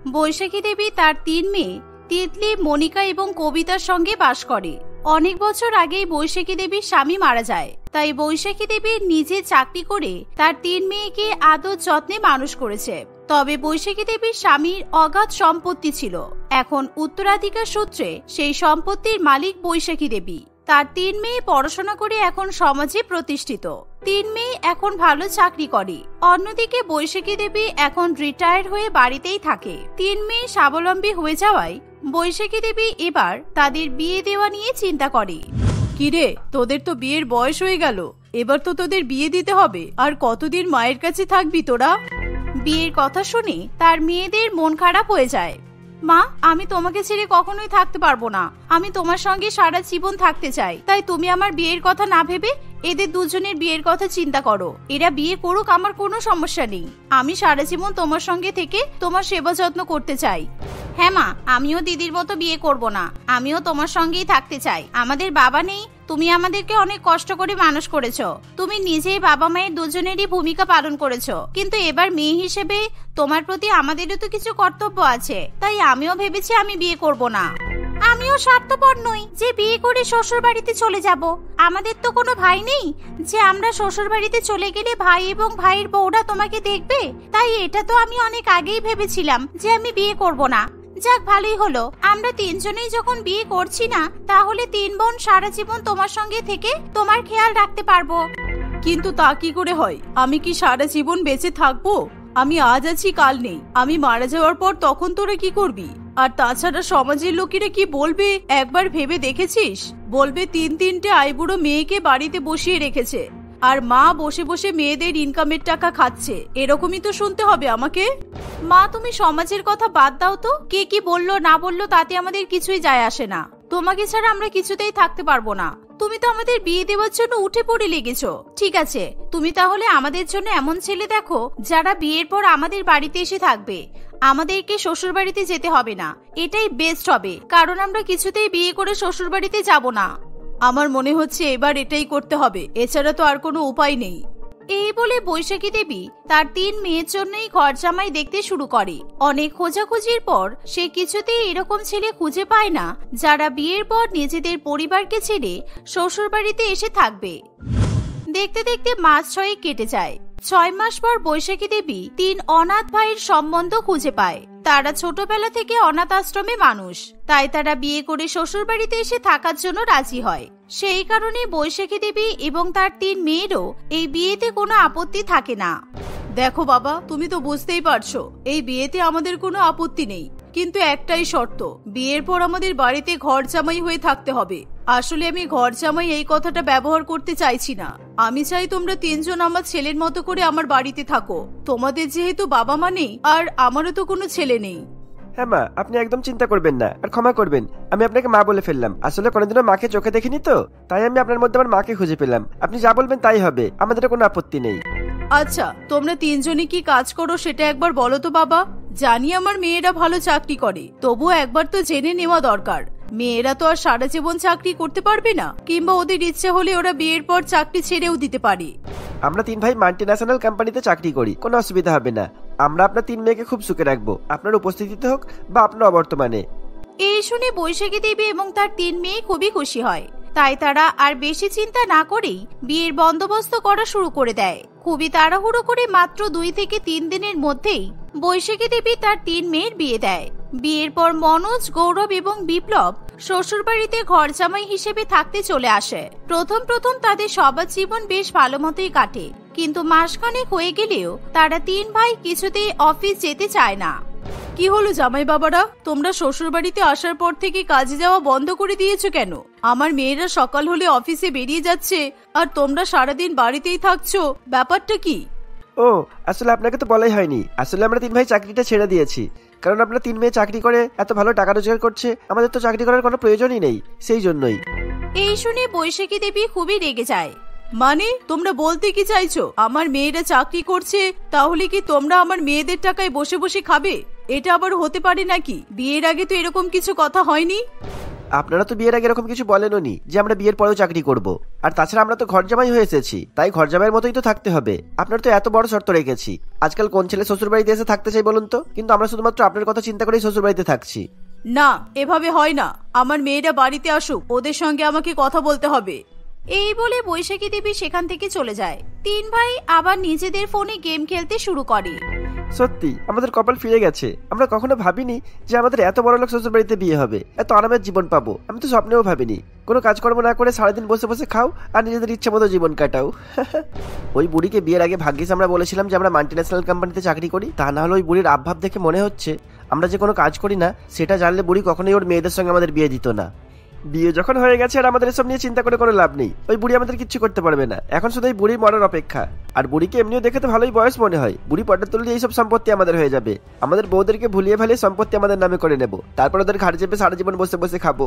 বৈশাখী দেবী তার 3 মেয়ে তিতলি, মনিকা এবং কবিতার সঙ্গে বাস করে। অনেক বছর আগেই বৈশাখী দেবীর স্বামী মারা যায়, তাই বৈশাখী দেবী নিজে চাকরি করে তার 3 মেয়েকে আদর যত্নে মানুষ করেছে। তবে বৈশাখী দেবীর স্বামীর অগাধ সম্পত্তি ছিল। এখন উত্তরাধিকার সূত্রে সেই সম্পত্তির মালিক বৈশাখী দেবী। তার 3 মেয়ে পড়াশোনা করে এখন সমাজে প্রতিষ্ঠিত। 3 মেয়ে এখন ভালো চাকরি করে। অন্যদিকে বৈশাখী দেবী এখন রিটায়ার হয়ে বাড়িতেই থাকে। 3 মেয়ে স্বাবলম্বী হয়ে যাওয়ায় বৈশাখী দেবী এবার তাদের বিয়ে দেওয়া নিয়ে চিন্তা করে। কিরে, তোদের তো বিয়ের বয়স হয়ে গেল, এবার তো তোদের বিয়ে দিতে হবে। আর কতদিন মায়ের কাছে থাকবি তোরা? বিয়ের কথা শুনে তার মেয়েদের মন খারাপ হয়ে যায়। মা, আমি তোমাকে ছেড়ে কখনোই থাকতে পারবো না। আমি তোমার সঙ্গে সারা জীবন থাকতে চাই। তাই তুমি আমার বিয়ের কথা না ভেবে এদের দুজনের বিয়ের কথা চিন্তা করো। এরা বিয়ে করুক, আমার কোনো সমস্যা নেই। আমি সারা জীবন তোমার সঙ্গে থেকে তোমার সেবা যত্ন করতে চাই। হ্যাঁ মা, আমিও দিদির মতো বিয়ে করব না। আমিও তোমার সঙ্গেই থাকতে চাই। আমাদের বাবা নেই, তুমি আমাদেরকে অনেক কষ্ট করে মানুষ করেছো। তুমি নিজেই বাবা মায়ের দুজনেরই ভূমিকা পালন করেছো, কিন্তু এবার মেয়ে হিসেবে তোমার প্রতি আমাদেরও তো কিছু কর্তব্য আছে। তাই আমিও ভেবেছি আমি বিয়ে করব না। আমিও স্বার্থপর নই যে বিয়ে করে শ্বশুর বাড়িতে চলে যাব। আমাদের তো কোনো ভাই নেই যে আমরা শ্বশুর বাড়িতে চলে গেলে ভাই এবং ভাইয়ের বউরা তোমাকে দেখবে। তাই এটা তো আমি অনেক আগেই ভেবেছিলাম যে আমি বিয়ে করব না। যাক, ভালোই হলো। আমরা 3 জনেই যখন বিয়ে করছি না, তাহলে 3 বোন সারা জীবন তোমার সঙ্গে থেকে তোমার খেয়াল রাখতে পারবো। কিন্তু তা কি করে হয়? আমি কি সারা জীবন বেঁচে থাকবো? আমি আজ আছি, কাল নেই। আমি মারা যাওয়ার পর তখন তোরা কি করবি? আর তাছাড়া সমাজের লোকেরা কি বলবে একবার ভেবে দেখেছিস? বলবে 3-3টে আইবুড়ো মেয়েকে বাড়িতে বসিয়ে রেখেছে, আর মা বসে বসে মেয়েদের ইনকামের টাকা খাচ্ছে। এরকমই তো শুনতে হবে আমাকে। মা, তুমি সমাজের কথা বাদ দাও তো। কে কি বললো না বললো তাতে আমাদের কিছুই যায় আসে না। তোমাকে ছাড়া আমরা কিছুতেই থাকতে পারবো না। তুমি তো আমাদের বিয়ে দেওয়ার জন্য উঠে পড়ে লেগেছো। ঠিক আছে, তুমি তাহলে আমাদের জন্য এমন ছেলে দেখো যারা বিয়ের পর আমাদের বাড়িতে এসে থাকবে। আমাদেরকে শ্বশুর বাড়িতে যেতে হবে না। এটাই বেস্ট হবে, কারণ আমরা কিছুতেই বিয়ে করে শ্বশুর বাড়িতে যাব না। আমার মনে হচ্ছে এবার এটাই করতে হবে, এছাড়া তো আর কোনো উপায় নেই। এই বলে বৈশাখী দেবী তার 3 মেয়ের জন্যই ঘর জামাই দেখতে শুরু করে। অনেক খোঁজাখুঁজির পর সে কিছুতেই এরকম ছেলে খুঁজে পায় না যারা বিয়ের পর নিজেদের পরিবারকে ছেড়ে শ্বশুর বাড়িতে এসে থাকবে। দেখতে দেখতে মাস 6 কেটে যায়। 6 মাস পর বৈশাখী দেবী 3 অনাথ ভাইয়ের সম্বন্ধ খুঁজে পায়। তারা ছোটবেলা থেকে অনাথ আশ্রমে মানুষ, তাই তারা বিয়ে করে শ্বশুর বাড়িতে এসে থাকার জন্য রাজি হয়। সেই কারণে বৈশাখী দেবী এবং তার 3 মেয়েরও এই বিয়েতে কোনো আপত্তি থাকে না। দেখো বাবা, তুমি তো বুঝতেই পারছো এই বিয়েতে আমাদের কোনো আপত্তি নেই, কিন্তু একটাই শর্ত, বিয়ের পর আমাদের বাড়িতে ঘর জামাই হয়ে থাকতে হবে। আসলে আমি ঘর জামাই এই কথাটা ব্যবহার করতে চাইছি না। আমি চাই তোমরা 3 জন আমার ছেলের মতো করে আমার বাড়িতে থাকো। তোমাদের যেহেতু বাবা মা নেই, আর আমারও তো কোনো ছেলে নেই। হ্যাঁ মা, আপনি একদম চিন্তা করবেন না, আর ক্ষমা করবেন, আমি আপনাকে মা বলে ফেললাম। আসলে কোনোদিনও মাকে চোখে দেখিনি তো, তাই আমি আপনার মধ্যে আমার মাকে খুঁজে পেলাম। আপনি যা বলবেন তাই হবে, আমাদের কোনো আপত্তি নেই। আচ্ছা, তোমরা 3 জনই কি কাজ করো সেটা একবার বলো তো বাবা। জানি আমার মেয়েরা ভালো চাকরি করে, তবুও একবার তো জেনে নেওয়া দরকার। মেয়েরা তো আর সারা জীবন চাকরি করতে পারবে না, কিংবা ওদের ইচ্ছে হলে ওরা বিয়ের পর চাকরি ছেড়েও দিতে পারে। আমরা 3 ভাই মাল্টিন্যাশনাল কোম্পানিতে চাকরি করি, কোনো অসুবিধা হবে না। আমরা আপনার 3 মেয়েকে খুব সুখে রাখবো, আপনার উপস্থিতিতে হোক বা আপনার অবর্তমানে। এই শুনে বৈশাখী দেবী এবং তার 3 মেয়ে খুবই খুশি হয়। তাই তারা আর বেশি চিন্তা না করেই বিয়ের বন্দোবস্ত করা শুরু করে দেয়। খুবই তাড়াহুড়ো করে মাত্র 2 থেকে 3 দিনের মধ্যেই বৈশাখী দেবী তার 3 মেয়ের বিয়ে দেয়। বিয়ের পর মনোজ, গৌরব এবং বিপ্লব শ্বশুর বাড়িতে ঘর জামাই হিসেবে থাকতে চলে আসে। প্রথম তাদের সবার জীবন বেশ ভালো মতোই কাটে, কিন্তু মাসখানেক হয়ে গেলেও তারা 3 ভাই কিছুতেই অফিস যেতে চায় না। কি হলো জামাই বাবারা, তোমরা শ্বশুর বাড়িতে আসার পর থেকে কাজে যাওয়া বন্ধ করে দিয়েছো কেন? আমার মেয়েরা সকাল হলে অফিসে বেরিয়ে যাচ্ছে, আর তোমরা সারাদিন বাড়িতেই থাকছো, ব্যাপারটা কি? ও, আসলে আপনাকে তো বলাই হয়নি। আসলে আমরা 3 ভাই চাকরিটা ছেড়ে দিয়েছি, কারণ আপনারা 3 মেয়ে চাকরি করে এত ভালো টাকা রোজগার করছে, আমাদের তো চাকরি করার কোনো প্রয়োজনই নেই, সেই জন্যই। এই শুনে বৈশাখী দেবী খুবই রেগে যায়। মানে তোমরা বলতে কি চাইছো আমার মেয়েরা চাকরি করছে, তাহলে কি তোমরা আমার মেয়েদের টাকায় বসে বসে খাবে? এটা আবার হতে পারে নাকি? বিয়ের আগে তো এরকম কিছু কথা হয়নি। আপনারা তো বিয়ের আগে এরকম কিছু বলেননি যে আমরা বিয়ের পরেও চাকরি করব। আর তাছাড়া আমরা তো ঘর জামাই হয়ে এসেছি, তাই ঘর জামাইয়ের মতোই তো থাকতে হবে। আপনার তো এত বড় শর্ত রেখেছি। আজকাল কোন ছেলে শ্বশুর বাড়িতে এসে থাকতে চাই বলুন তো? কিন্তু আমরা শুধুমাত্র আপনার কথা চিন্তা করেই শ্বশুর বাড়িতে থাকছি। না, এভাবে হয় না। আমার মেয়েরা বাড়িতে আসুক, ওদের সঙ্গে আমাকে কথা বলতে হবে। এই বলে বৈশাখী দেবী সেখান থেকে চলে যায়। তিন ভাই আবার নিজেদের ফোনে গেম খেলতে শুরু করে। সত্যি আমাদের কপাল ফিরে গেছে। আমরা কখনো ভাবিনি যে আমাদের এত বড় লোক শ্বশুর বাড়িতে বিয়ে হবে, এত আরামের জীবন পাবো। আমি তো স্বপ্নেও ভাবিনি। কোনো কাজকর্ম না করে সারাদিন বসে বসে খাও আর নিজেদের ইচ্ছা মতো জীবন কাটাও। ওই বুড়িকে বিয়ের আগে ভাগ্যিস আমরা বলেছিলাম যে আমরা মাল্টিন্যাশনাল কোম্পানিতে চাকরি করি। তা না হলে ওই বুড়ির আবভাব দেখে মনে হচ্ছে আমরা যে কোনো কাজ করি না, সেটা জানলে বুড়ি কখনোই ওর মেয়েদের সঙ্গে আমাদের বিয়ে দিত না। বিয়ে যখন হয়ে গেছে আর আমাদের এসব নিয়ে চিন্তা করে কোনো লাভ নেই। ওই বুড়ি আমাদের কিচ্ছু করতে পারবে না। এখন শুধু এই বুড়ি মরার অপেক্ষা। আর বুড়িকে এমনিও দেখে তো ভালোই বয়স মনে হয়। বুড়ি পটে তুললে এইসব সম্পত্তি আমাদের হয়ে যাবে। আমাদের বউদেরকে ভুলিয়ে ভালিয়ে সম্পত্তি আমাদের নামে করে নেব, তারপর ওদের ঘাড় চেপে সারা জীবন বসে বসে খাবো।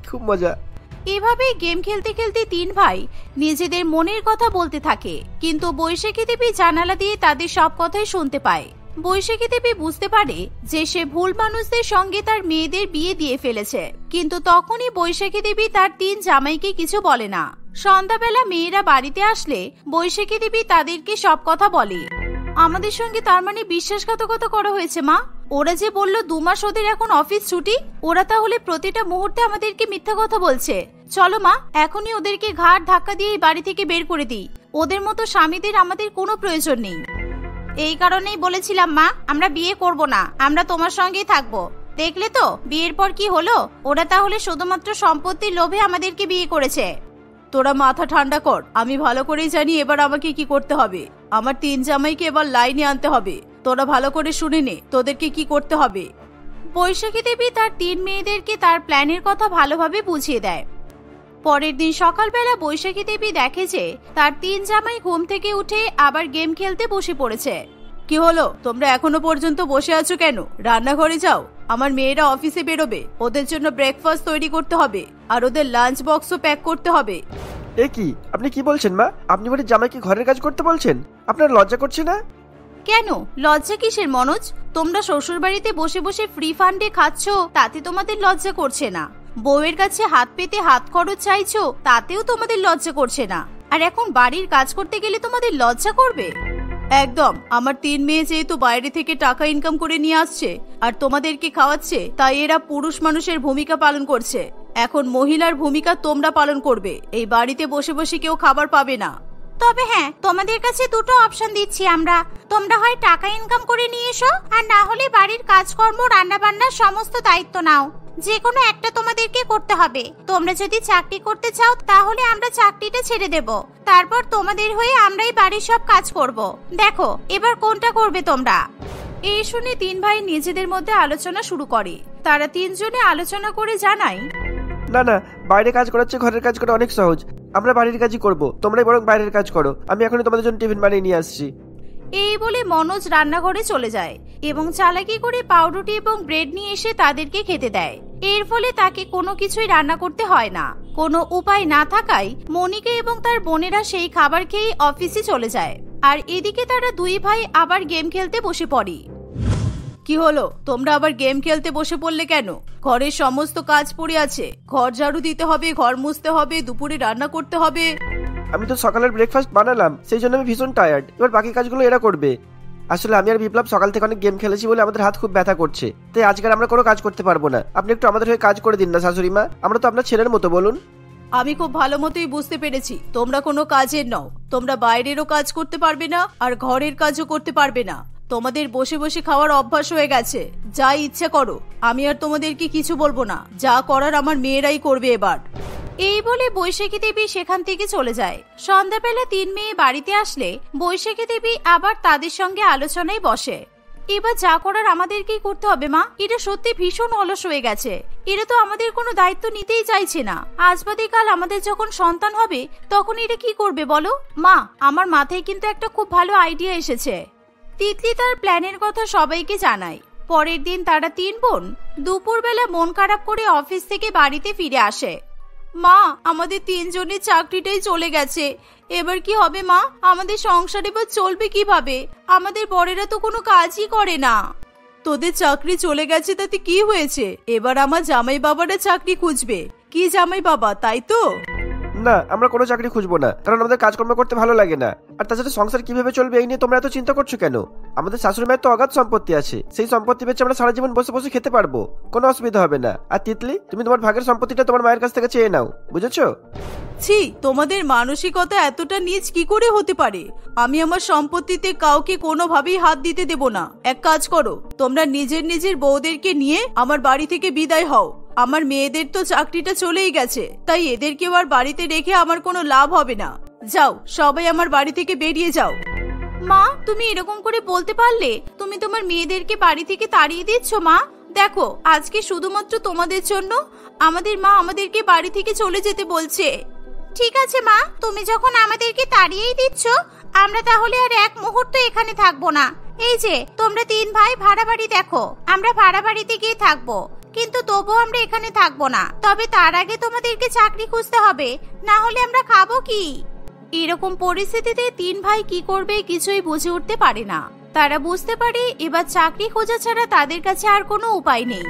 খুব মজা। এভাবে গেম খেলতে খেলতে তিন ভাই নিজেদের মনের কথা বলতে থাকে। কিন্তু বৈশাখী দেবী জানালা দিয়ে তাদের সব কথাই শুনতে পায়। বৈশাখী দেবী বুঝতে পারে যে সে ভুল মানুষদের সঙ্গে তার মেয়েদের বিয়ে দিয়ে ফেলেছে। কিন্তু তখনই বৈশাখী দেবী তার তিন জামাইকে কিছু বলে না। সন্ধ্যাবেলা মেয়েরা বাড়িতে আসলে বৈশাখী দেবী তাদেরকে সব কথা বলে। আমাদের সঙ্গে তার মানে বিশ্বাসঘাতকতা করা হয়েছে মা। ওরা যে বলল 2 মাস ওদের এখন অফিস ছুটি, ওরা তাহলে প্রতিটা মুহূর্তে আমাদেরকে মিথ্যা কথা বলছে। চলো মা, এখনই ওদেরকে ঘাড় ধাক্কা দিয়ে এই বাড়ি থেকে বের করে দিই। ওদের মতো স্বামীদের আমাদের কোনো প্রয়োজন নেই। এই কারণেই বলেছিলাম মা, আমরা বিয়ে করব না, আমরা তোমার সঙ্গেই থাকবো। দেখলে তো বিয়ের পর কি হলো। ওরা তাহলে শুধুমাত্র সম্পত্তির লোভে আমাদেরকে বিয়ে করেছে। তোরা মাথা ঠান্ডা কর। আমি ভালো করেই জানি এবার আমাকে কি করতে হবে। আমার তিন জামাইকে এবার লাইনে আনতে হবে। তোরা ভালো করে শুনে নে তোদেরকে কি করতে হবে। বৈশাখী দেবী তার তিন মেয়েদেরকে তার প্ল্যানের কথা ভালোভাবে বুঝিয়ে দেয়। পরের দিন সকালবেলা বৈশাখী দেবী দেখে যে তার তিন জামাই ঘুম থেকে উঠে আবার গেম খেলতে বসে পড়েছে। কি হলো, তোমরা এখনো পর্যন্ত বসে আছো কেন? রান্নাঘরে যাও। আমার মেয়েরা অফিসে বেরোবে, ওদের জন্য ব্রেকফাস্ট তৈরি করতে হবে আর ওদের লাঞ্চ বক্সও প্যাক করতে হবে। এ কি আপনি কি বলছেন মা? আপনি বাড়ির জামাইকে ঘরের কাজ করতে বলছেন? আপনার লজ্জা করছে না? কেন লজ্জা কিসের মনোজ? তোমরা শ্বশুর বাড়িতে বসে বসে ফ্রি ফান্ডে খাচ্ছ, তাতে তোমাদের লজ্জা করছে না? বউয়ের কাছে হাত পেতে হাত খরচ চাইছো, তাতেও তোমাদের লজ্জা করছে না? আর এখন বাড়ির কাজ করতে গেলে তোমাদের লজ্জা করবে? একদম। আমার তিন মেয়ে যেহেতু বাইরে থেকে টাকা ইনকাম করে নিয়ে আসছে আর তোমাদেরকে খাওয়াচ্ছে, তাই এরা পুরুষ মানুষের ভূমিকা পালন করছে। এখন মহিলার ভূমিকা তোমরা পালন করবে। এই বাড়িতে বসে বসে কেউ খাবার পাবে না। তবে হ্যাঁ, তোমাদের কাছে দুটো অপশন দিচ্ছি আমরা। তোমরা হয় টাকা ইনকাম করে নিয়ে এসো, আর না হলে বাড়ির কাজকর্ম রান্না বান্নার সমস্ত দায়িত্ব নাও। যে কোনো একটা তোমাদেরকে করতে হবে। তোমরা যদি চাকরি করতে চাও তাহলে আমরা চাকরিটা ছেড়ে দেব, তারপর তোমাদের হয়ে আমরাই বাড়ির সব কাজ করব। দেখো এবার কোনটা করবে তোমরা। এই শুনে তিন ভাই নিজেদের মধ্যে আলোচনা শুরু করে। তারা তিনজনে আলোচনা করে জানায়, না না, বাইরে কাজ করার চেয়ে ঘরের কাজ করা অনেক সহজ। আমরা বাড়ির কাজই করব, তোমরাই বরং বাইরের কাজ করো। আমি এখনই তোমাদের জন্য টিফিন বানিয়ে নিয়ে আসছি। এই বলে মনোজ রান্নাঘরে চলে যায় এবং চালাকি করে পাউরুটি এবং ব্রেড নিয়ে এসে তাদেরকে খেতে দেয়। এর ফলে তাকে কোনো কিছুই রান্না করতে হয় না। কোনো উপায় না থাকায় মনিকা এবং তার বোনেরা সেই খাবার খেয়ে অফিসে চলে যায়। আর এদিকে তারা দুই ভাই আবার গেম খেলতে বসে পড়ে। কি হলো, তোমরা আবার গেম খেলতে বসে পড়লে কেন? ঘরের সমস্ত কাজ পড়ে আছে। ঘর ঝাড়ু দিতে হবে, ঘর মুছতে হবে, দুপুরে রান্না করতে হবে। আমি তো সকালের ব্রেকফাস্ট বানালাম, সেই জন্য আমি ভীষণ টায়ার্ড। এবার বাকি কাজগুলো এরা করবে। আসলে আমি আর বিপ্লব সকাল থেকে অনেক গেম খেলেছি বলে আমাদের হাত খুব ব্যথা করছে, তাই আজকে আমরা কোনো কাজ করতে পারবো না। আপনি একটু আমাদের হয়ে কাজ করে দিন না শাশুড়ি মা, আমরা তো আপনার ছেলের মতো। বলুন। আমি খুব ভালো মতোই বুঝতে পেরেছি তোমরা কোনো কাজের নও। তোমরা বাইরেরও কাজ করতে পারবে না আর ঘরের কাজও করতে পারবে না। তোমাদের বসে বসে খাওয়ার অভ্যাস হয়ে গেছে। যা ইচ্ছা করো, আমি আর তোমাদেরকে কিছু বলবো না। যা করার আমার মেয়েরাই করবে এবার। এই বলে বৈশাখী দেবী সেখান থেকে চলে যায়। সন্ধ্যাবেলা তিন মেয়ে বাড়িতে আসলে বৈশাখী দেবী আবার তাদের সঙ্গে আলোচনায় বসে। এবার যা করার আমাদেরকেই করতে হবে মা। এটা সত্যি ভীষণ অলস হয়ে গেছে। এরা তো আমাদের কোনো দায়িত্ব নিতেই চাইছে না। আজ বাদে কাল আমাদের যখন সন্তান হবে তখন এটা কি করবে বলো? মা, আমার মাথায় কিন্তু একটা খুব ভালো আইডিয়া এসেছে। তিতলি তার প্ল্যানের কথা সবাইকে জানায়। পরের দিন তারা তিন বোন দুপুরবেলা মন খারাপ করে অফিস থেকে বাড়িতে ফিরে আসে। মা, আমাদের তিনজনের চাকরিটাই চলে গেছে। এবার কি হবে মা? আমাদের সংসার এবার চলবে কিভাবে? আমাদের বড়েরা তো কোনো কাজই করে না। তোদের চাকরি চলে গেছে তাতে কি হয়েছে? এবার আমার জামাই বাবারা চাকরি খুঁজবে। কি জামাই বাবা, তাই তো? না, আমরা কোনো চাকরি খুঁজবো না, কারণ আমাদের কাজকর্ম করতে ভালো লাগে না। আর তাছাড়া সংসার কিভাবে চলবে এই নিয়ে তোমরা এত চিন্তা করছো কেন? আমাদের শাশুড়ি মায়ের তো অগাধ সম্পত্তি আছে, সেই সম্পত্তি বেচে আমরা সারা জীবন বসে বসে খেতে পারবো, কোনো অসুবিধা হবে না। আর তিতলি, তুমি তোমার ভাগের সম্পত্তিটা তোমার মায়ের কাছ থেকে চেয়ে নাও, বুঝেছো? ছি, তোমাদের মানসিকতা এতটা নীচ কি করে হতে পারে? আমি আমার সম্পত্তিতে কাউকে কোনোভাবেই হাত দিতে দেব না। এক কাজ করো, তোমরা নিজের নিজের বউদেরকে নিয়ে আমার বাড়ি থেকে বিদায় হও। আমার মেয়েদের তো চাকরিটা চলেই গেছে, তাই এদেরকেও আর বাড়িতে রেখে আমার কোনো লাভ হবে না। যাও, সবাই আমার বাড়ি থেকে বেরিয়ে যাও। মা, তুমি এরকম করে বলতে পারলে? তুমি তোমার মেয়েদেরকে বাড়ি থেকে তাড়িয়ে দিচ্ছ মা। দেখো, আজকে শুধুমাত্র তোমাদের জন্য আমাদের মা আমাদেরকে বাড়ি থেকে চলে যেতে বলছে। ঠিক আছে মা, তুমি যখন আমাদেরকে তাড়িয়েই দিচ্ছ, আমরা তাহলে আর এক মুহূর্ত এখানে থাকবো না। এই যে তোমরা 3 ভাই ভাড়া বাড়ি দেখো, আমরা ভাড়া বাড়িতে গিয়ে থাকবো, কিন্তু তবুও আমরা এখানে থাকবো না। তবে তার আগে তোমাদেরকে চাকরি খুঁজতে হবে, না হলে আমরা খাবো কি? এরকম পরিস্থিতিতে 3 ভাই কি করবে কিছুই বুঝে উঠতে পারে না। তারা বুঝতে পারে এবার চাকরি খোঁজা ছাড়া তাদের কাছে আর কোনো উপায় নেই।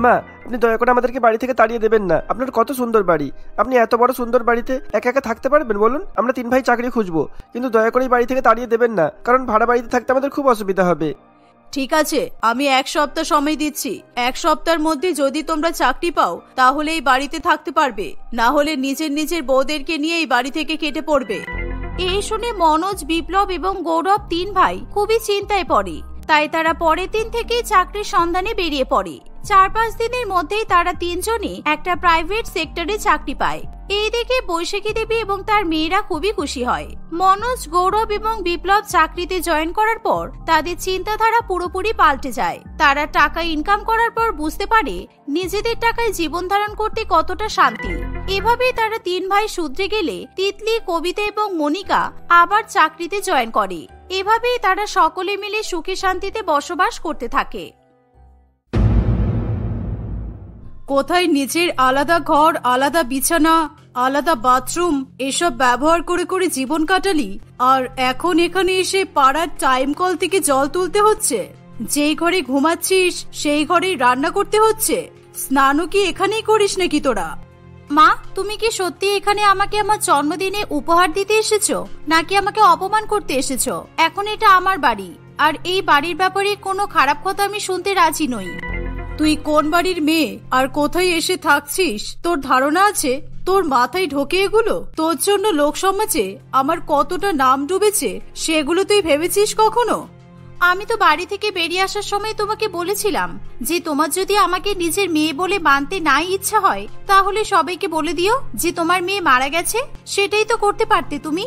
মা, আপনি দয়া করে আমাদেরকে বাড়ি থেকে তাড়িয়ে দেবেন না। আপনার কত সুন্দর বাড়ি, আপনি এত বড় সুন্দর বাড়িতে একা একা থাকতে পারবেন বলুন? আমরা 3 ভাই চাকরি খুঁজবো, কিন্তু দয়া করে বাড়ি থেকে তাড়িয়ে দেবেন না, কারণ ভাড়া বাড়িতে থাকতে আমাদের খুব অসুবিধা হবে। ঠিক আছে, আমি 1 সপ্তাহ সময় দিচ্ছি। 1 সপ্তাহের মধ্যে যদি তোমরা চাকরি পাও তাহলে এই বাড়িতে থাকতে পারবে, না হলে নিজের নিজের বউদেরকে নিয়ে এই বাড়ি থেকে কেটে পড়বে। এই শুনে মনোজ, বিপ্লব এবং গৌরব 3 ভাই খুবই চিন্তায় পড়ে। তাই তারা পরের দিন থেকেই চাকরির সন্ধানে বেরিয়ে পড়ে। 4-5 দিনের মধ্যেই তারা 3 জনই একটা প্রাইভেট সেক্টরে চাকরি পায়। এই দেখে বৈশাখী দেবী এবং তার মেয়েরা খুবই খুশি হয়। মনোজ, গৌরব এবং বিপ্লব চাকরিতে জয়েন করার পর তাদের চিন্তাধারা পুরোপুরি পাল্টে যায়। তারা টাকা ইনকাম করার পর বুঝতে পারে নিজেদের টাকায় জীবন ধারণ করতে কতটা শান্তি। এভাবেই তারা 3 ভাই শুধরে গেলে তিতলি, কবিতা এবং মনিকা আবার চাকরিতে জয়েন করে। এভাবেই তারা সকলে মিলে সুখে শান্তিতে বসবাস করতে থাকে। কোথায় নিজের আলাদা ঘর, আলাদা বিছানা, আলাদা বাথরুম এসব ব্যবহার করে করে জীবন কাটালি, আর এখন এখানে এসে পাড়ার টাইম কল থেকে জল তুলতে হচ্ছে। যেই ঘরে ঘুমাচ্ছিস সেই ঘরেই রান্না করতে হচ্ছে। স্নানও কি এখানেই করিস নাকি তোরা? মা, তুমি কি সত্যি এখানে আমাকে আমার জন্মদিনে উপহার দিতে এসেছো, নাকি আমাকে অপমান করতে এসেছো? এখন এটা আমার বাড়ি, আর এই বাড়ির ব্যাপারে কোনো খারাপ কথা আমি শুনতে রাজি নই। তুই কোন বাড়ির মেয়ে আর কোথায় এসে থাকছিস তোর ধারণা আছে? তোর মাথায় ঢোকে এগুলো? তোর জন্য লোক সমাজে আমার কতটা নাম ডুবেছে সেগুলো তুই ভেবেছিস কখনো? আমি তো বাড়ি থেকে বেরিয়ে আসার সময় তোমাকে বলেছিলাম যে তোমার যদি আমাকে নিজের মেয়ে বলে মানতে নাই ইচ্ছা হয় তাহলে সবাইকে বলে দিও যে তোমার মেয়ে মারা গেছে। সেটাই তো করতে পারতে তুমি।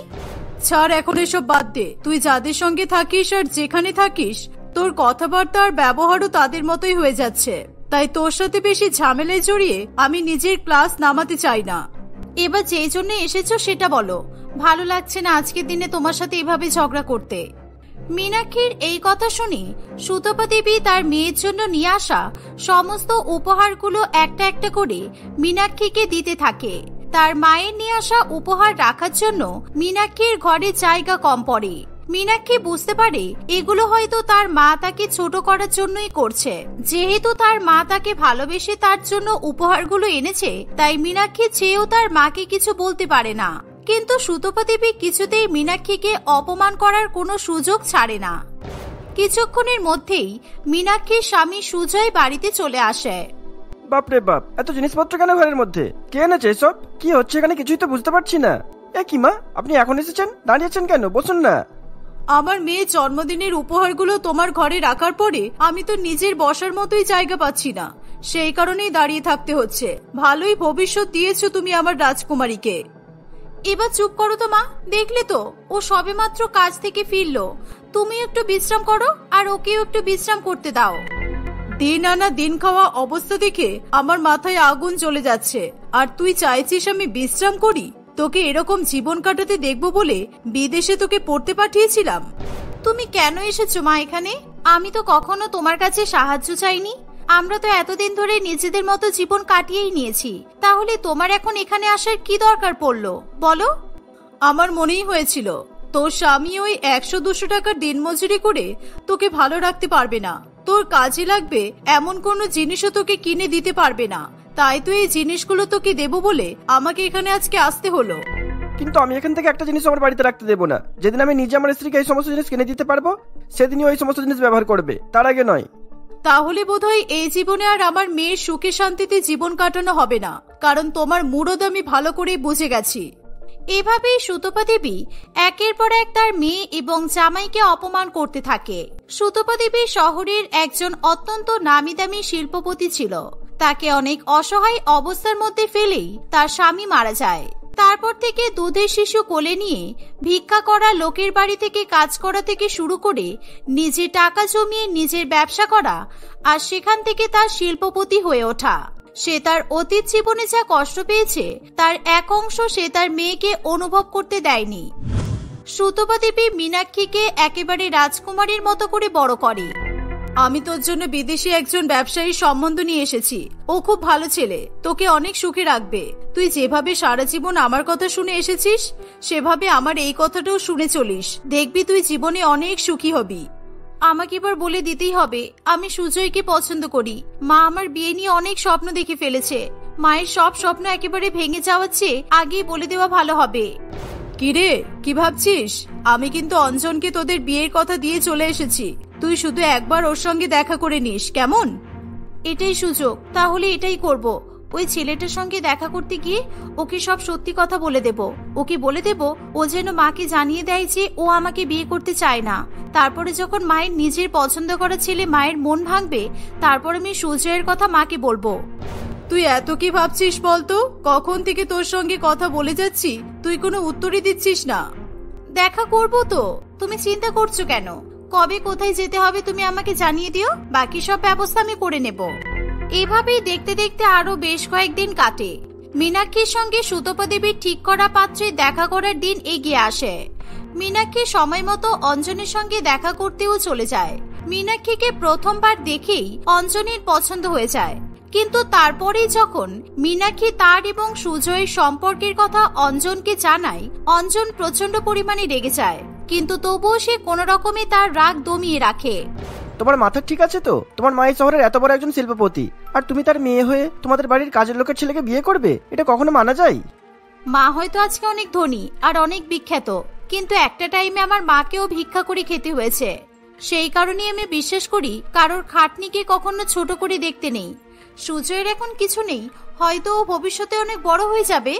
ছাড়, এখন এসব বাদ দে। তুই যাদের সঙ্গে থাকিস আর যেখানে থাকিস তোর কথাবার্তা আর ব্যবহারও তাদের মতোই হয়ে যাচ্ছে। তাই তোর সাথে বেশি ঝামেলায় জড়িয়ে আমি নিজের ক্লাস নামাতে চাই না। এবার যেই জন্য এসেছো সেটা বলো। ভালো লাগছে না আজকের দিনে তোমার সাথে এভাবে ঝগড়া করতে। মীনাক্ষীর এই কথা শুনে সুতপা দেবী তার মেয়ের জন্য নিয়ে আসা সমস্ত উপহারগুলো একটা একটা করে মীনাক্ষীকে দিতে থাকে। তার মায়ের নিয়ে আসা উপহার রাখার জন্য মীনাক্ষীর ঘরে জায়গা কম পড়ে। মীনাক্ষী বুঝতে পারে এগুলো হয়তো তার মা তাকে ছোট করার জন্যই করছে। যেহেতু তার মা তাকে ভালোবেসে তার জন্য উপহারগুলো এনেছে, তাই মীনাক্ষী চেয়েও তার মাকে কিছু বলতে পারে না। কিন্তু সুতপা দেবী কিছুতেই মীনাক্ষীকে অপমান করার কোনো সুযোগ ছাড়ে না। কিছুক্ষণের মধ্যেই মীনাক্ষীর স্বামী সুজয় বাড়িতে চলে আসে। বাপরে বাপ, এত জিনিসপত্র কেন ঘরের মধ্যে? কে এনেছে এসব? কি হচ্ছে এখানে কিছুই তো বুঝতে পারছি না। এ কি মা, আপনি এখন এসেছেন? দাঁড়িয়েছেন কেন? বসুন না। আমার মেয়ে জন্মদিনের উপহারগুলো তোমার ঘরে রাখার পরে আমি তো নিজের বসার মতোই জায়গা পাচ্ছি না, সেই কারণেই দাঁড়িয়ে থাকতে হচ্ছে। ভালোই ভবিষ্যৎ দিয়েছো তুমি আমার রাজকুমারীকে। এবার চুপ করো তো মা, দেখলে তো ও সবেমাত্র কাজ থেকে ফিরলো। তুমি একটু বিশ্রাম করো আর ওকেও একটু বিশ্রাম করতে দাও। দিন আনা দিন খাওয়া অবস্থা দেখে আমার মাথায় আগুন চলে যাচ্ছে। আর তুই চাইছিস আমি বিশ্রাম করি? তোকে এরকম জীবন কাটাতে দেখবো বলে বিদেশে তোকে পড়তে পাঠিয়েছিলাম। তুমি কেন এসেছো মা এখানে? আমি তো কখনো তোমার কাছে সাহায্য চাইনি। আমরা তো এতদিন ধরে নিজেদের মতো জীবন কাটিয়েই নিয়েছি। তাহলে তোমার এখন এখানে আসার কি দরকার পড়লো বলো? আমার মনেই হয়েছিল তোর স্বামী ওই 100-200 টাকার দিনমজুরি করে তোকে ভালো রাখতে পারবে না, তোর কাজে লাগবে এমন কোনো জিনিসও তোকে কিনে দিতে পারবে না। তাই তো এই জিনিসগুলো তোকে দেবো বলে আমাকে এখানে আজকে আসতে হলো। কিন্তু আমি এখান থেকে একটা জিনিস আমার বাড়িতে রাখতে দেবো না। যেদিন আমি নিজে আমার স্ত্রীকে এই সমস্ত জিনিস কিনে দিতে পারবো সেদিনই ওই সমস্ত জিনিস ব্যবহার করবে, তার আগে নয়। তাহলে বোধহয় এই জীবনে আর আমার মেয়ের সুখে শান্তিতে জীবন কাটানো হবে না, কারণ তোমার মুরদ আমি ভালো করেই বুঝে গেছি। এভাবেই সুতপা দেবী একের পর এক তার মেয়ে এবং জামাইকে অপমান করতে থাকে। সুতপা দেবী শহরের একজন অত্যন্ত নামি দামি শিল্পপতি ছিল। তাকে অনেক অসহায় অবস্থার মধ্যে ফেলেই তার স্বামী মারা যায়। তারপর থেকে দুধের শিশু কোলে নিয়ে ভিক্ষা করা, লোকের বাড়ি থেকে কাজ করা থেকে শুরু করে নিজে টাকা জমিয়ে নিজের ব্যবসা করা, আর সেখান থেকে তার শিল্পপতি হয়ে ওঠা। সে তার অতীত জীবনে যা কষ্ট পেয়েছে তার এক অংশ সে তার মেয়েকে অনুভব করতে দেয়নি। সুতপা দেবী মীনাক্ষীকে একেবারে রাজকুমারীর মতো করে বড় করে। আমি তোর জন্য বিদেশি একজন ব্যবসায়ীর সম্বন্ধ নিয়ে এসেছি। ও খুব ভালো ছেলে, তোকে অনেক সুখে রাখবে। তুই যেভাবে সারা জীবন আমার কথা শুনে এসেছিস সেভাবে আমার এই কথাটাও শুনে চলিস, দেখবি তুই জীবনে অনেক সুখী হবি। আমাকে এবার বলে দিতেই হবে, আমি সুজয়কে পছন্দ করি। মা আমার বিয়ে নিয়ে অনেক স্বপ্ন দেখে ফেলেছে। মায়ের সব স্বপ্ন একেবারে ভেঙে যাওয়ার চেয়ে আগেই বলে দেওয়া ভালো হবে। কিরে, কি ভাবছিস? আমি কিন্তু অঞ্জনকে তোদের বিয়ের কথা দিয়ে চলে এসেছি। তুই শুধু একবার ওর সঙ্গে দেখা করে নিস, কেমন? এটাই সুযোগ, তাহলে এটাই করব। ওই ছেলেটার সঙ্গে দেখা করতে গিয়ে ওকে সব সত্যি কথা বলে দেব। ওকে বলে দেব ও যেন মাকে জানিয়ে দেয় যে ও আমাকে বিয়ে করতে চায় না। তারপরে যখন মায়ের নিজের পছন্দ করা ছেলে মায়ের মন ভাঙবে, তারপর আমি সুজয়ের কথা মাকে বলবো। তুই এত কি ভাবছিস বলতো? কখন থেকে তোর সঙ্গে কথা বলে যাচ্ছি, তুই কোনো উত্তরই দিচ্ছিস না। দেখা করব তো, তুমি চিন্তা করছো কেন? কবে কোথায় যেতে হবে তুমি আমাকে জানিয়ে দিও, বাকি সব ব্যবস্থা আমি করে নেব। এভাবেই দেখতে দেখতে আরো বেশ কয়েকদিন কাটে। মীনাক্ষীর সঙ্গে সুতপা দেবীর ঠিক করা পাত্রে দেখা করার দিন এগিয়ে আসে। মীনাক্ষী সময় মতো অঞ্জনের সঙ্গে দেখা করতেও চলে যায়। মীনাক্ষীকে প্রথমবার দেখেই অঞ্জনের পছন্দ হয়ে যায়, কিন্তু তারপরেই যখন মীনাক্ষী তার এবং সুজয়ের সম্পর্কের কথা অঞ্জনকে জানায়, অঞ্জন প্রচন্ড পরিমাণে রেগে যায়, কিন্তু তবুও সে কোনো রকমে তার রাগ দমিয়ে রাখে। তোমার মাথা ঠিক আছে তো? তোমার মা এই শহরের এত বড় একজন শিল্পপতি, আর তুমি তার মেয়ে হয়ে তোমাদের বাড়ির কাজের লোকের ছেলেকে বিয়ে করবে? এটা কখনো মানা যায়? মা হয়তো আজকে অনেক ধনী আর অনেক বিখ্যাত, কিন্তু একটা টাইমে আমার মাকেও ভিক্ষা করে খেতে হয়েছে। সেই কারণে আমি বিশ্বাস করি কারোর খাটনিকে কখনো ছোট করে দেখতে নেই। সুজয়ের এখন কিছু নেই, হয়তো ও ভবিষ্যতে অনেক বড় হয়ে যাবে।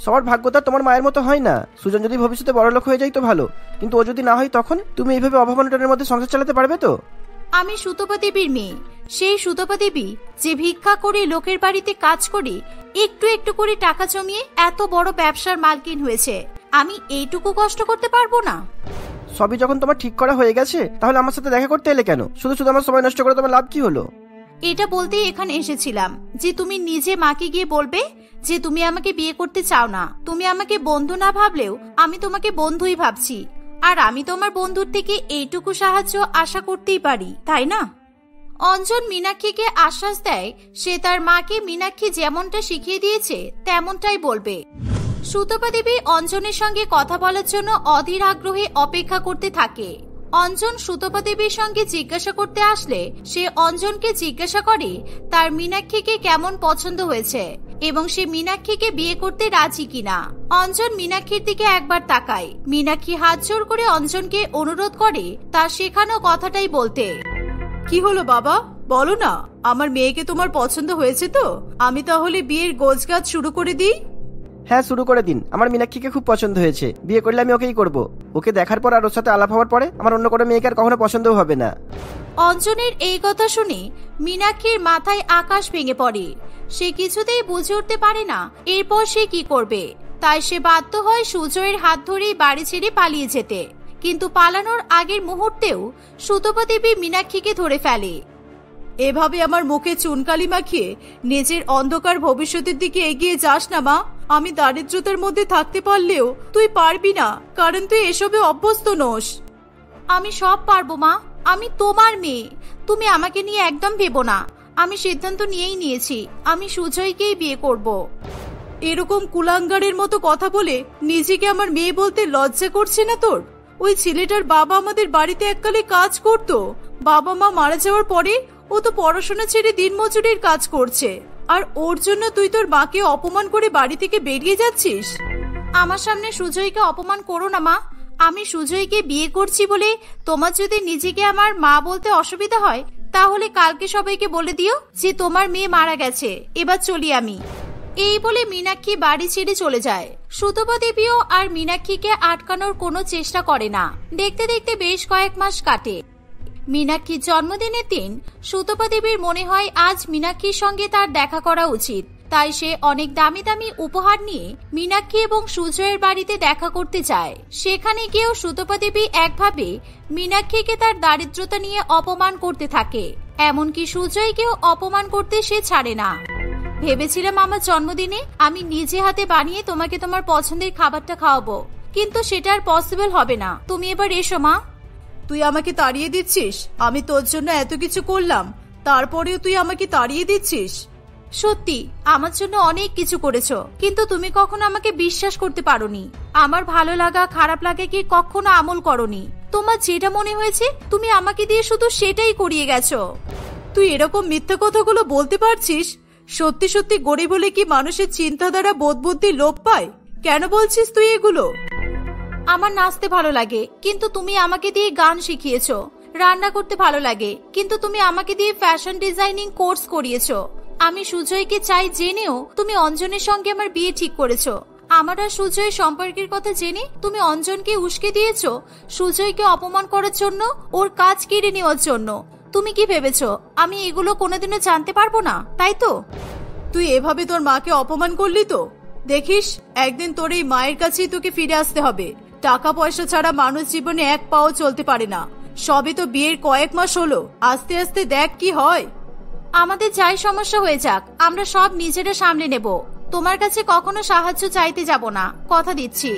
সবার ভাগ্যতা তোমার মায়ের মতো হয় না। সুজন যদি ভবিষ্যতে বড় লোক হয়ে যায় তো ভালো, কিন্তু ও যদি না হয় তখন তুমি এইভাবে অভাবনটনের মধ্যে সংসার চালাতে পারবে তো? আমি সুতপা দেবীর মেয়ে, সেই সুতপা দেবী যে ভিক্ষা করে লোকের বাড়িতে কাজ করে একটু একটু করে টাকা জমিয়ে এত বড় ব্যবসার মালকিন হয়েছে। আমি এইটুকু কষ্ট করতে পারবো না? সবই যখন তোমার ঠিক করা হয়ে গেছে, তাহলে আমার সাথে দেখা করতে এলে কেন? শুধু শুধু আমার সময় নষ্ট করে তোমার লাভ কি হলো? এটা বলতেই এখানে এসেছিলাম যে তুমি নিজে মাকে গিয়ে বলবে যে তুমি আমাকে বিয়ে করতে চাও না। তুমি আমাকে বন্ধু না ভাবলেও আমি তোমাকে বন্ধুই ভাবছি, আর আমি তোমার বন্ধুর থেকে এইটুকু সাহায্য আশা করতেই পারি, তাই না? অঞ্জন মীনাক্ষীকে আশ্বাস দেয় সে তার মাকে মীনাক্ষী যেমনটা শিখিয়ে দিয়েছে তেমনটাই বলবে। সুতপা দেবী অঞ্জনের সঙ্গে কথা বলার জন্য অধীর আগ্রহে অপেক্ষা করতে থাকে। অঞ্জন সুতপা দেবীর সঙ্গে জিজ্ঞাসা করতে আসলে সে অঞ্জনকে জিজ্ঞাসা করে তার মীনাক্ষীকে কেমন পছন্দ হয়েছে এবং সে মীনাক্ষীকে বিয়ে করতে রাজি কিনা। অঞ্জন মীনাক্ষীর দিকে একবার তাকায়। মীনাক্ষী হাত জোর করে অঞ্জনকে অনুরোধ করে তার শেখানো কথাটাই বলতে। কি হলো বাবা, বলো না, আমার মেয়েকে তোমার পছন্দ হয়েছে তো? আমি তাহলে বিয়ের গোছগাছ শুরু করে দিই। হ্যাঁ, শুরু করে দিন। আমার মীনাক্ষীকে খুব পছন্দ হয়েছে, বিয়ে করলে আমি ওকেই করব। ওকে দেখার পর আর ওর সাথে আলাপ হওয়ার পরে আমার অন্য কোনো মেয়েকে আর কখনো পছন্দও হবে না। অঞ্জনের এই কথা শুনে মীনাক্ষীর মাথায় আকাশ ভেঙে পড়ে। সে কিছুতেই বুঝে উঠতে পারে না এরপর সে কি করবে। তাই সে বাধ্য হয় সুজয়ের হাত ধরেই বাড়ি ছেড়ে পালিয়ে যেতে, কিন্তু পালানোর আগের মুহূর্তেও সুতপা দেবী মীনাক্ষীকে ধরে ফেলে। এভাবে আমার মুখে চুনকালি মাখিয়ে নিজের অন্ধকার ভবিষ্যতের দিকে এগিয়ে যাস না মা। আমি দারিদ্রতার মধ্যে থাকতে পারলেও তুই পারবি না, কারণ তুই এসবে অভ্যস্ত নোস। আমি সব পারবো মা, আমি তোমার মেয়ে। তুমি আমাকে নিয়ে একদম ভেবো না। আমি সিদ্ধান্ত নিয়েই নিয়েছি, আমি সুজয়কেই বিয়ে করব। এরকম কুলাঙ্গারের মতো কথা বলে নিজেকে আমার মেয়ে বলতে লজ্জা করছে না তোর? ওই ছেলেটার বাবা আমাদের বাড়িতে এককালে কাজ করতো, বাবা মা মারা যাওয়ার পরে ও তো পড়াশোনা ছেড়ে দিনমজুরির কাজ করছে, আর ওর জন্য তুই তোর মাকে অপমান করে বাড়ি থেকে বেরিয়ে যাচ্ছিস। আমার সামনে সুজয়কে অপমান করো না মা। আমি সুজয়কে বিয়ে করছি বলে তোমার যদি নিজেকে আমার মা বলতে অসুবিধা হয়, তাহলে কালকে সবাইকে বলে দিও যে তোমার মেয়ে মারা গেছে। এবার চলি আমি। এই বলে মীনাক্ষী বাড়ি ছেড়ে চলে যায়। সুতপা দেবীও আর মীনাক্ষীকে আটকানোর কোনো চেষ্টা করে না। দেখতে দেখতে বেশ কয়েক মাস কাটে। মীনাক্ষীর জন্মদিনের দিন সুতপা দেবীর মনে হয় আজ মীনাক্ষীর সঙ্গে তার দেখা করা উচিত। তাই সে অনেক দামি দামি উপহার নিয়ে মীনাক্ষী এবং সুজয়ের বাড়িতে দেখা করতে যায়। সেখানে গিয়েও সুতপা দেবী একভাবে মীনাক্ষীকে তার দারিদ্রতা নিয়ে অপমান করতে থাকে। এমনকি সুজয়কেও অপমান করতে সে ছাড়ে না। ভেবেছিলাম আমার জন্মদিনে আমি নিজে হাতে বানিয়ে তোমাকে তোমার পছন্দের খাবারটা খাওয়াবো, কিন্তু সেটা আর পসিবল হবে না। তুমি এবার এসো মা। তুই আমাকে তাড়িয়ে দিচ্ছিস? আমি তোর জন্য এত কিছু করলাম, তারপরেও তুই আমাকে তাড়িয়ে দিচ্ছিস? সত্যি আমার জন্য অনেক কিছু করেছো, কিন্তু তুমি কখনো আমাকে বিশ্বাস করতে পারোনি। আমার ভালো লাগা খারাপ লাগা কি কখনো আমল করনি। তোমার যেটা মনে হয়েছে তুমি আমাকে দিয়ে শুধু সেটাই করিয়ে গেছো। তুই এরকম মিথ্যা কথাগুলো বলতে পারছিস? সত্যি সত্যি গরিব হলে কি মানুষের চিন্তাধারা বোধ বুদ্ধি লোপ পায়? কেন বলছিস তুই এগুলো? আমার নাচতে ভালো লাগে, কিন্তু তুমি আমাকে দিয়ে গান শিখিয়েছো। রান্না করতে ভালো লাগে, কিন্তু তুমি আমাকে দিয়ে ফ্যাশন ডিজাইনিং কোর্স করিয়েছো। আমি সুজয়কে চাই জেনেও তুমি অঞ্জনের সঙ্গে আমার বিয়ে ঠিক করেছো। আমার আর সুজয় সম্পর্কের কথা জেনে তুমি অঞ্জনকে উস্কে দিয়েছো সুজয়কে অপমান করার জন্য, ওর কাজ কেড়ে নেওয়ার জন্য। তুমি কি ভেবেছো আমি এগুলো কোনোদিনও জানতে পারবো না, তাই তো? তুই এভাবে তোর মাকে অপমান করলি তো? দেখিস একদিন তোর এই মায়ের কাছেই তোকে ফিরে আসতে হবে। টাকা পয়সা ছাড়া মানুষ জীবনে এক পাও চলতে পারে না। সবে তো বিয়ের কয়েক মাস হলো, আস্তে আস্তে দেখ কি হয়। আমাদের যাই সমস্যা হয়ে যাক, আমরা সব নিজেরা সামলে নেব। তোমার কাছে কখনো সাহায্য চাইতে যাব না, কথা দিচ্ছি।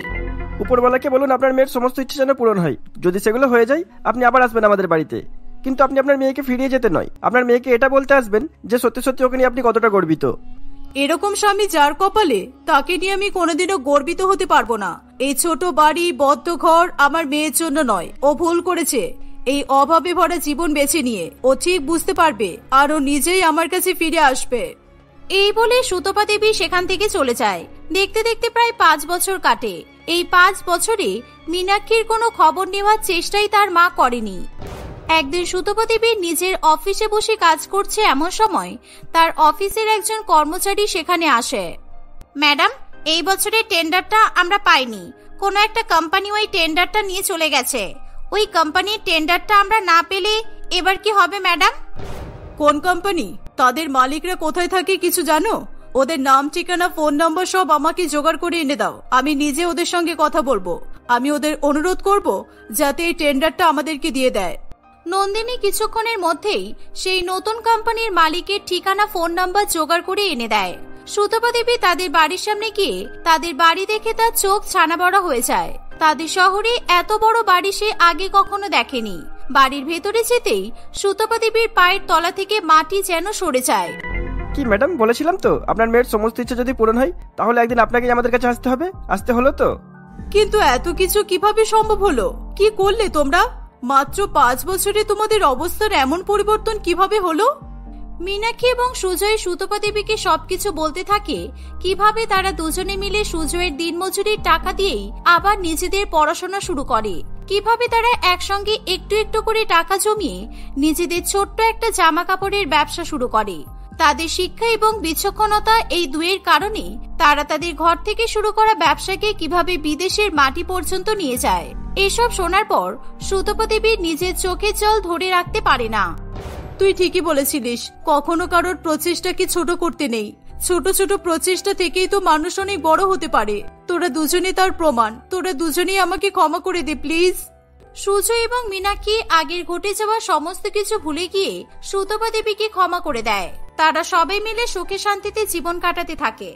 উপরওয়ালাকে বলুন আপনার মেয়ের সমস্ত ইচ্ছে যেন পূরণ হয়। যদি সেগুলো হয়ে যায় আপনি আবার আসবেন আমাদের বাড়িতে, কিন্তু আপনি আপনার মেয়েকে ফিরিয়ে যেতে নয়, আপনার মেয়েকে এটা বলতে আসবেন যে সত্যি সত্যি ওকে নিয়ে আপনি কতটা গর্বিত। এরকম স্বামী যার কপালে, তাকে নিয়ে আমি কোনোদিনও গর্বিত হতে পারবো না। এই ছোট বাড়ি বদ্ধ ঘর আমার মেয়ের জন্য নয়। ও ভুল করেছে এই অভাবে ভরা জীবন বেছে নিয়ে। ও ঠিক বুঝতে পারবে আর ও নিজেই আমার কাছে ফিরে আসবে। এই বলে সুতপা দেবী সেখান থেকে চলে যায়। দেখতে দেখতে প্রায় 5 বছর কাটে। এই 5 বছরে মীনাক্ষীর কোনো খবর নেওয়ার চেষ্টাই তার মা করেনি। একদিন সুতপা দেবী নিজের অফিসে বসে কাজ করছে, এমন সময় তার অফিসের একজন কর্মচারী সেখানে আসে। ম্যাডাম, এই বছরের টেন্ডারটা আমরা পাইনি। কোনো একটা কোম্পানি ওই টেন্ডারটা নিয়ে চলে গেছে। ওই কোম্পানির টেন্ডারটা আমরা না পেলে এবার কি হবে ম্যাডাম? কোন কোম্পানি? তাদের মালিকরা কোথায় থাকে কিছু জানো? ওদের নাম ঠিকানা ফোন নম্বর সব আমাকে জোগাড় করে এনে দাও। আমি নিজে ওদের সঙ্গে কথা বলবো। আমি ওদের অনুরোধ করব যাতে এই টেন্ডারটা আমাদেরকে দিয়ে দেয়। নন্দিনী কিছুক্ষণের মধ্যেই সেই নতুন কোম্পানির মালিকের ঠিকানা ফোন নাম্বার জোগাড় করে এনে দেয়। সুতপা দেবী তাদের বাড়ির সামনে গিয়ে তাদের বাড়ি দেখে তার চোখ ছানা বড় হয়ে যায়। তাদের শহরে এত বড় বাড়ি সে আগে কখনো দেখেনি। বাড়ির ভেতরে যেতেই সুতপা দেবীর পায়ের তলা থেকে মাটি যেন সরে যায়। কি ম্যাডাম, বলেছিলাম তো আপনার মেয়ের সমস্ত ইচ্ছা যদি পূরণ হয় তাহলে একদিন আপনাকেই আমাদের কাছে আসতে হবে। আসতে হলো তো? কিন্তু এত কিছু কিভাবে সম্ভব হলো? কি করলে তোমরা? মাত্র 5 বছরে তোমাদের অবস্থার এমন পরিবর্তন কিভাবে হলো? মীনাক্ষী এবং সুজয় সুতপা দেবীকে সবকিছু বলতে থাকে কিভাবে তারা দুজনে মিলে সুজয়ের দিনমজুরির টাকা দিয়েই আবার নিজেদের পড়াশোনা শুরু করে, কিভাবে তারা একসঙ্গে একটু একটু করে টাকা জমিয়ে নিজেদের ছোট্ট একটা জামা কাপড়ের ব্যবসা শুরু করে। তাদের শিক্ষা এবং বিচক্ষণতা এই দুয়ের কারণে তারা তাদের ঘর থেকে শুরু করা ব্যবসাকে কিভাবে বিদেশের মাটি পর্যন্ত নিয়ে যায়। এসব শোনার পর সুতপা দেবী নিজের চোখের জল ধরে রাখতে পারে না। তুই ঠিকই বলেছিলিস, কখনো কারোর প্রচেষ্টাকে ছোট করতে নেই। ছোট ছোট প্রচেষ্টা থেকেই তো মানুষ অনেক বড় হতে পারে। তোরা দুজনেই তার প্রমাণ। তোরা দুজনেই আমাকে ক্ষমা করে দে প্লিজ। সুজয় এবং মীনাক্ষী আগের ঘটে যাওয়া সমস্ত কিছু ভুলে গিয়ে সুতপা দেবীকে ক্ষমা করে দেয়। তারা সবাই মিলে সুখে শান্তিতে জীবন কাটাতে থাকে।